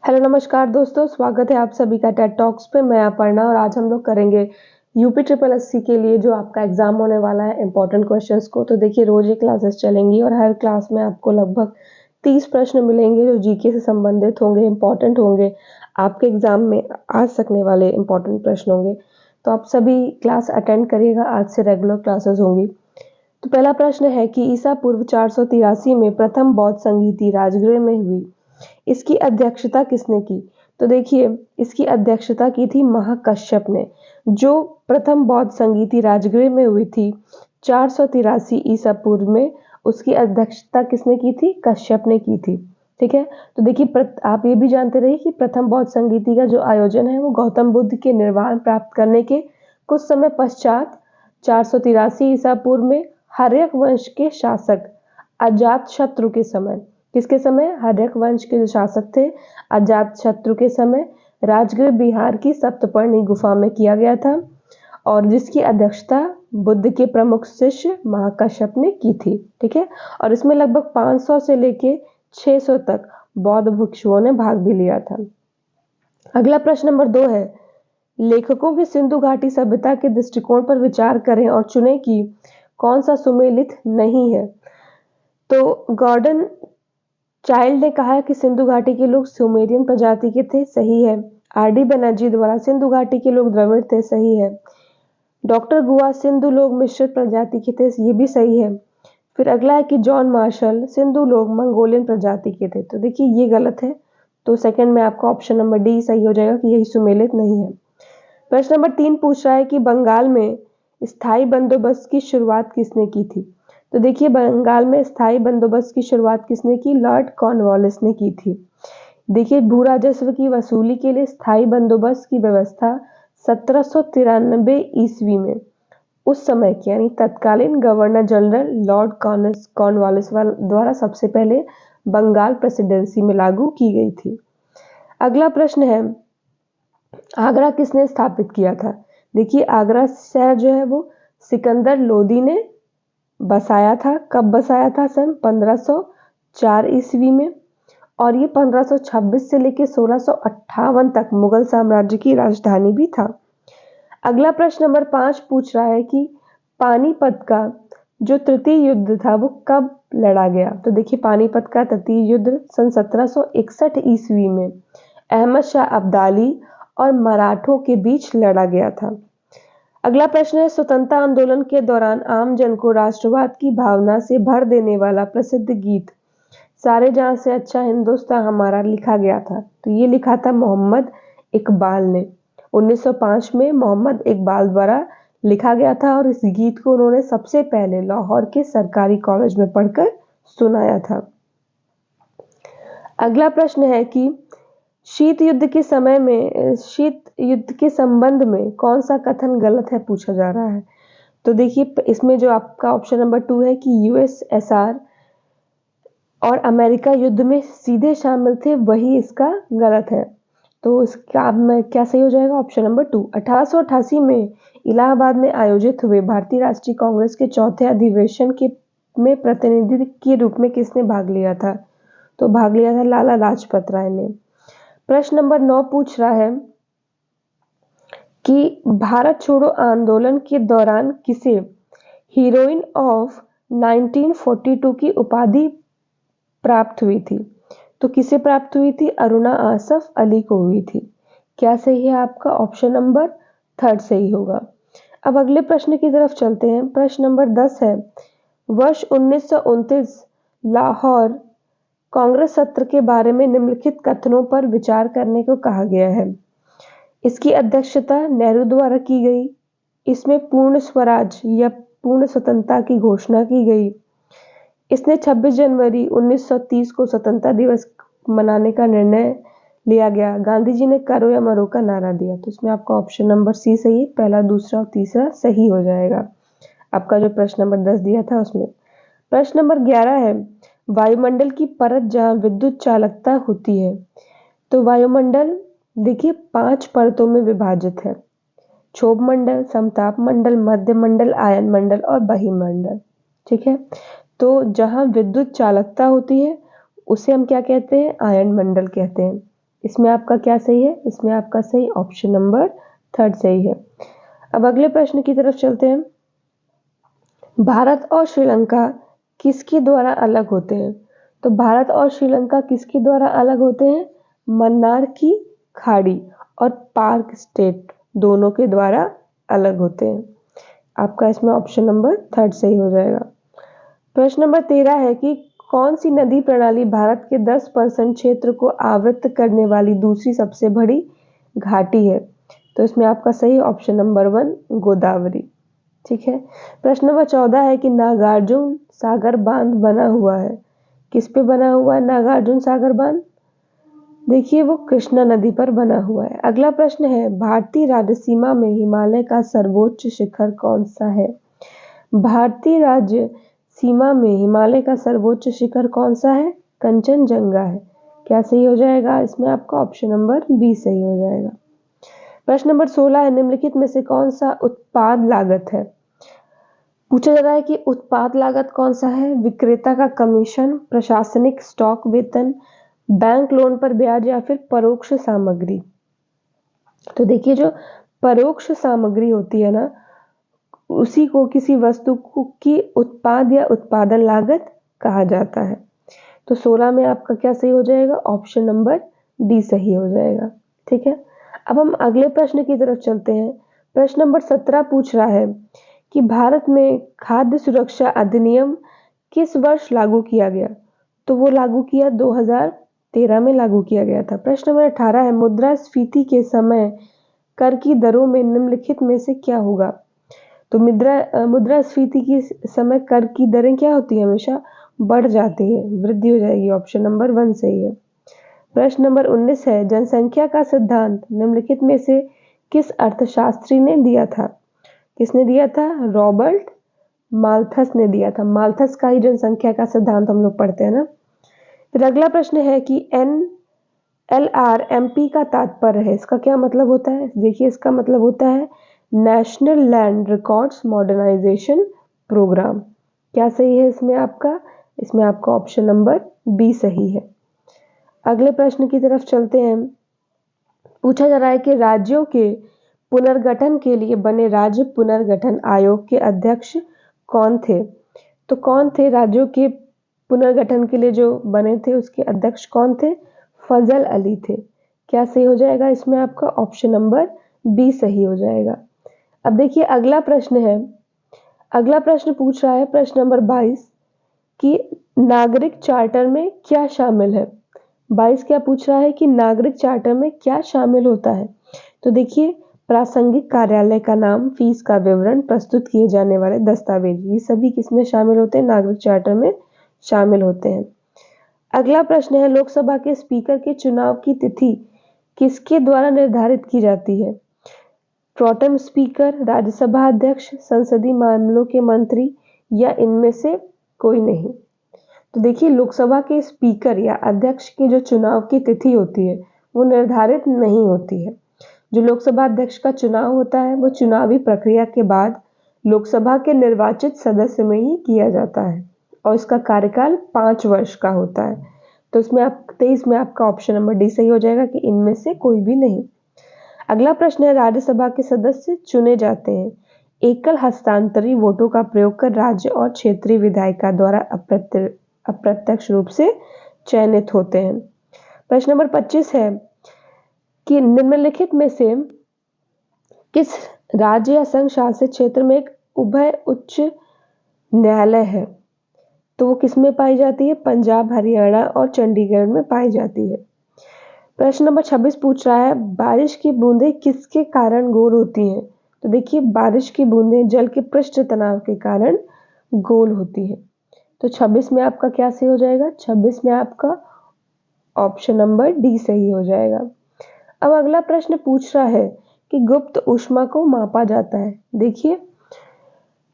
Hello नमस्कार दोस्तों, स्वागत है आप सभी का टेड टॉक्स पे। मैं अपर्णा और आज हम लोग करेंगे यूपी ट्रिपल एससी के लिए जो आपका एग्जाम होने वाला है इंपॉर्टेंट क्वेश्चंस को। तो देखिए रोज ये क्लासेस चलेंगी और हर क्लास में आपको लगभग 30 प्रश्न मिलेंगे जो जीके से संबंधित होंगे, इंपॉर्टेंट होंगे, आपके एग्जाम में आ सकने वाले इंपॉर्टेंट प्रश्न होंगे। तो आप सभी क्लास अटेंड करिएगा, आज से रेगुलर क्लासेस होंगी। तो पहला प्रश्न है कि ईसा पूर्व 483 में प्रथम बौद्ध संगीति राजगृह में हुई, इसकी अध्यक्षता किसने की? तो देखिए इसकी अध्यक्षता की थी महाकश्यप ने। जो प्रथम बौद्ध संगीति राजगृह में हुई थी 483 ईसा पूर्व में, उसकी अध्यक्षता किसने की थी? कश्यप ने की थी। ठीक है, तो देखिए आप ये भी जानते रहिए कि प्रथम बौद्ध संगीति का जो आयोजन है वो गौतम बुद्ध के निर्वाण प्राप्त करने के कुछ समय पश्चात 483 ईसा पूर्व में हर्यक वंश के शासक अजात शत्रु के समय, किसके समय? हर्यक वंश के जो शासक थे अजात शत्रु के समय राजगृह बिहार की सप्तपर्णी गुफा में किया गया था और जिसकी अध्यक्षता बुद्ध के प्रमुख शिष्य महाकश्यप ने की थी। ठीक है, और इसमें लगभग 500 से लेके 600 तक बौद्ध भिक्षुओं ने भाग भी लिया था। अगला प्रश्न नंबर 2 है, लेखकों की सिंधु घाटी सभ्यता के दृष्टिकोण पर विचार करें और चुनें कि कौन सा सुमेलित नहीं है। तो गॉर्डन चाइल्ड ने कहा कि सिंधु घाटी के लोग सुमेरियन प्रजाति के थे, सही है। आर.डी. बनर्जी द्वारा सिंधु घाटी के लोग द्रविड़ थे, सही है। डॉक्टर गुहा सिंधु लोग मिश्रित प्रजाति के थे, ये भी सही है। फिर अगला है कि जॉन मार्शल सिंधु लोग मंगोलियन प्रजाति के थे, तो देखिए ये गलत है। तो सेकंड में आपका ऑप्शन नंबर डी सही हो जाएगा कि यही सुमेलित नहीं है। प्रश्न नंबर 3 पूछ रहा है कि बंगाल में स्थायी बंदोबस्त की शुरुआत किसने की थी? तो देखिए बंगाल में स्थायी बंदोबस्त की शुरुआत किसने की? लॉर्ड कॉर्नवालिस ने की थी। देखिए भू राजस्व की वसूली के लिए स्थायी बंदोबस्त की व्यवस्था 1793 ईस्वी में उस समय के यानी तत्कालीन गवर्नर जनरल लॉर्ड कॉर्नवालिस द्वारा सबसे पहले बंगाल प्रेसिडेंसी में लागू की गई थी। अगला प्रश्न है, आगरा किसने स्थापित किया था? देखिए आगरा शहर जो है वो सिकंदर लोदी ने बसाया था। कब बसाया था? सन 1504 ईस्वी में, और ये 1526 से लेकर 1658 तक मुगल साम्राज्य की राजधानी भी था। अगला प्रश्न नंबर 5 पूछ रहा है कि पानीपत का जो तृतीय युद्ध था वो कब लड़ा गया? तो देखिए पानीपत का तृतीय युद्ध सन 1761 ईस्वी में अहमद शाह अब्दाली और मराठों के बीच लड़ा गया था। अगला प्रश्न है, स्वतंत्रता आंदोलन के दौरान आम जन को राष्ट्रवाद की भावना से भर देने वाला प्रसिद्ध गीत सारे जहां से अच्छा हिंदुस्तान हमारा लिखा गया था। तो ये लिखा था मोहम्मद इकबाल ने। 1905 में मोहम्मद इकबाल द्वारा लिखा गया था और इस गीत को उन्होंने सबसे पहले लाहौर के सरकारी कॉलेज में पढ़कर सुनाया था। अगला प्रश्न है कि शीत युद्ध के संबंध में कौन सा कथन गलत है पूछा जा रहा है। तो देखिए इसमें जो आपका ऑप्शन नंबर 2 है कि यूएसएसआर और अमेरिका युद्ध में सीधे शामिल थे, वही इसका गलत है। तो इसका में क्या सही हो जाएगा? Option number 2। 1888 में इलाहाबाद में आयोजित हुए भारतीय राष्ट्रीय कांग्रेस के चौथे अधिवेशन में प्रतिनिधि के रूप में किसने भाग लिया था? तो भाग लिया था लाला लाजपत राय ने। प्रश्न नंबर 9 पूछ रहा है कि भारत छोड़ो आंदोलन के दौरान किसे हीरोइन ऑफ 1942 की उपाधि प्राप्त हुई थी? तो किसे प्राप्त हुई थी? अरुणा आसफ अली को हुई थी। क्या सही है आपका? ऑप्शन नंबर 3 सही होगा। अब अगले प्रश्न की तरफ चलते हैं। प्रश्न नंबर 10 है, वर्ष 1929 लाहौर कांग्रेस सत्र के बारे में निम्नलिखित कथनों पर विचार करने को कहा गया है। इसकी अध्यक्षता नेहरू द्वारा की गई। इसमें पूर्ण स्वराज या पूर्ण स्वतंत्रता की घोषणा की गई। इसने 26 जनवरी 1930 को स्वतंत्रता दिवस मनाने का निर्णय लिया गया। गांधी जी ने करो या मरो का नारा दिया। तो इसमें आपका ऑप्शन नंबर सी सही है। पहला, दूसरा और तीसरा सही हो जाएगा आपका जो प्रश्न नंबर 10 दिया था उसमें। प्रश्न नंबर 11 है, वायुमंडल की परत जहां विद्युत चालकता होती है। तो वायुमंडल देखिए 5 परतों में विभाजित है। क्षोभ मंडल, समताप मंडल, मध्य मंडल, आयन मंडल और बहिर्मंडल। ठीक है, तो जहां विद्युत चालकता होती है उसे हम क्या कहते हैं? आयन मंडल कहते हैं। इसमें आपका क्या सही है? इसमें आपका सही ऑप्शन नंबर 3 सही है। अब अगले प्रश्न की तरफ चलते हैं। भारत और श्रीलंका किसके द्वारा अलग होते हैं? तो भारत और श्रीलंका किसके द्वारा अलग होते हैं? मन्नार की खाड़ी और पार्क स्टेट दोनों के द्वारा अलग होते हैं। आपका इसमें ऑप्शन नंबर 3 सही हो जाएगा। प्रश्न नंबर 13 है कि कौन सी नदी प्रणाली भारत के 10% क्षेत्र को आवृत करने वाली दूसरी सबसे बड़ी घाटी है? तो इसमें आपका सही ऑप्शन नंबर 1 गोदावरी। ठीक है। प्रश्न नंबर 14 है कि नागार्जुन सागर बांध बना हुआ है, किस पे बना हुआ है नागार्जुन सागर बांध? देखिए वो कृष्णा नदी पर बना हुआ है। अगला प्रश्न है भारतीय राज्य सीमा में हिमालय का सर्वोच्च शिखर कौन सा है? भारतीय राज्य सीमा में हिमालय का सर्वोच्च शिखर कौन सा है? कंचनजंगा है। क्या सही हो जाएगा? इसमें आपका ऑप्शन नंबर बी सही हो जाएगा। प्रश्न नंबर 16 है निम्नलिखित में से कौन सा उत्पाद लागत है? पूछा जा रहा है कि उत्पाद लागत कौन सा है? विक्रेता का कमीशन, प्रशासनिक स्टॉक वेतन, बैंक लोन पर ब्याज या फिर परोक्ष सामग्री। तो देखिए जो परोक्ष सामग्री होती है ना, उसी को किसी वस्तु की उत्पाद या उत्पादन लागत कहा जाता है। तो 16 में आपका क्या सही हो जाएगा? ऑप्शन नंबर डी सही हो जाएगा। ठीक है। अब हम अगले प्रश्न की तरफ चलते हैं। प्रश्न नंबर 17 पूछ रहा है कि भारत में खाद्य सुरक्षा अधिनियम किस वर्ष लागू किया गया? तो वो लागू किया 2013 में लागू किया गया था। प्रश्न नंबर 18 है मुद्रास्फीति के समय कर की दरों में निम्नलिखित में से क्या होगा? तो मुद्रास्फीति के समय कर की दरें क्या होती है? हमेशा बढ़ जाती है, वृद्धि हो जाएगी। ऑप्शन नंबर 1 सही है। प्रश्न नंबर 19 है जनसंख्या का सिद्धांत निम्नलिखित में से किस अर्थशास्त्री ने दिया था? किसने दिया था? रॉबर्ट माल्थस ने दिया था। माल्थस का ही जनसंख्या का सिद्धांत हम लोग पढ़ते हैं ना। फिर अगला प्रश्न है कि NLRMP का तात्पर्य है, इसका क्या मतलब होता है? देखिए इसका मतलब होता है national land records modernisation programme. क्या सही है इसमें आपका? इसमें आपका ऑप्शन नंबर बी सही है। अगले प्रश्न की तरफ चलते हैं। पूछा जा रहा है कि राज्यों के पुनर्गठन के लिए बने राज्य पुनर्गठन आयोग के अध्यक्ष कौन थे? तो कौन थे राज्यों के पुनर्गठन के लिए जो बने थे उसके अध्यक्ष कौन थे? फजल अली थे। क्या सही हो जाएगा? इसमें आपका ऑप्शन नंबर बी सही हो जाएगा। अब देखिए अगला प्रश्न है। अगला प्रश्न पूछ रहा है प्रश्न नंबर 22 कि नागरिक चार्टर में क्या शामिल है? 22 क्या पूछ रहा है कि नागरिक चार्टर में क्या शामिल होता है? तो देखिए प्रासंगिक कार्यालय का नाम, फीस का विवरण, प्रस्तुत किए जाने वाले दस्तावेज, ये सभी किसमें शामिल होते हैं? नागरिक चार्टर में शामिल होते हैं। अगला प्रश्न है लोकसभा के स्पीकर के चुनाव की तिथि किसके द्वारा निर्धारित की जाती है? प्रोटेम स्पीकर, राज्यसभा अध्यक्ष, संसदीय मामलों के मंत्री या इनमें से कोई नहीं। तो देखिए लोकसभा के स्पीकर या अध्यक्ष की जो चुनाव की तिथि होती है वो निर्धारित नहीं होती है। जो लोकसभा अध्यक्ष का चुनाव होता है वो चुनावी प्रक्रिया के बाद लोकसभा के निर्वाचित सदस्य में ही किया जाता है और इसका कार्यकाल 5 वर्ष का होता है। तो इसमें 23 में आपका ऑप्शन नंबर डी सही हो जाएगा कि इनमें से कोई भी नहीं। अगला प्रश्न है राज्यसभा के सदस्य चुने जाते हैं एकल हस्तांतरी वोटों का प्रयोग कर राज्य और क्षेत्रीय विधायिका द्वारा अप्रत्यक्ष रूप से चयनित होते हैं। प्रश्न नंबर 25 है कि निम्नलिखित में से किस राज्य या संघ शासित क्षेत्र में एक उभय उच्च न्यायालय है? तो वो किसमें पाई जाती है? पंजाब, हरियाणा और चंडीगढ़ में पाई जाती है। प्रश्न नंबर 26 पूछ रहा है बारिश की बूंदें किसके कारण गोल होती हैं? तो देखिए बारिश की बूंदें जल के पृष्ठ तनाव के कारण गोल होती है। तो 26 में आपका क्या सही हो जाएगा? 26 में आपका ऑप्शन नंबर डी सही हो जाएगा। अब अगला प्रश्न पूछ रहा है कि गुप्त ऊष्मा को मापा जाता है। देखिए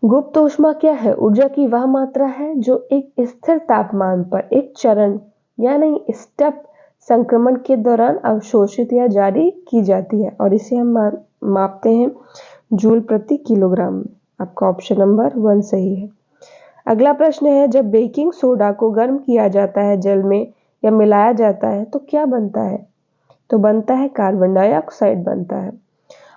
गुप्त ऊष्मा क्या है? ऊर्जा की वह मात्रा है जो एक स्थिर तापमान पर एक चरण यानी स्टेप संक्रमण के दौरान अवशोषित या जारी की जाती है और इसे हम मापते हैं जूल प्रति किलोग्राम में। आपका ऑप्शन नंबर 1 सही है। अगला प्रश्न है जब बेकिंग सोडा को गर्म किया जाता है जल में या मिलाया जाता है तो क्या बनता है? तो बनता है कार्बन डाइऑक्साइड बनता है।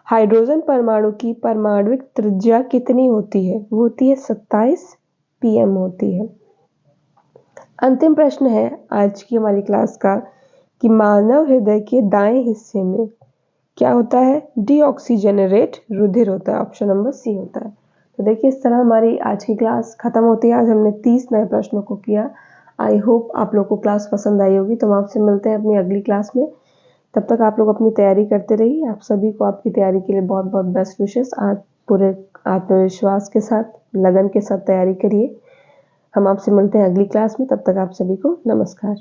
हाइड्रोजन परमाणु की परमाणविक त्रिज्या कितनी होती है? वो होती है 27 pm होती है। अंतिम प्रश्न है आज की हमारी क्लास का कि मानव हृदय के दाएं हिस्से में क्या होता है? डीऑक्सीजनरेट रुधिर होता है। ऑप्शन नंबर सी होता है। तो देखिए इस तरह हमारी आज की क्लास खत्म होती है। आज हमने 30 नए प्रश्नों को किया। आई होप आप लोग को क्लास पसंद आई होगी। तो हम आपसे मिलते हैं अपनी अगली क्लास में। तब तक आप लोग अपनी तैयारी करते रहिए। आप सभी को आपकी तैयारी के लिए बहुत बहुत बेस्ट विशेस। आज पूरे आत्मविश्वास के साथ, लगन के साथ तैयारी करिए। हम आपसे मिलते हैं अगली क्लास में। तब तक आप सभी को नमस्कार।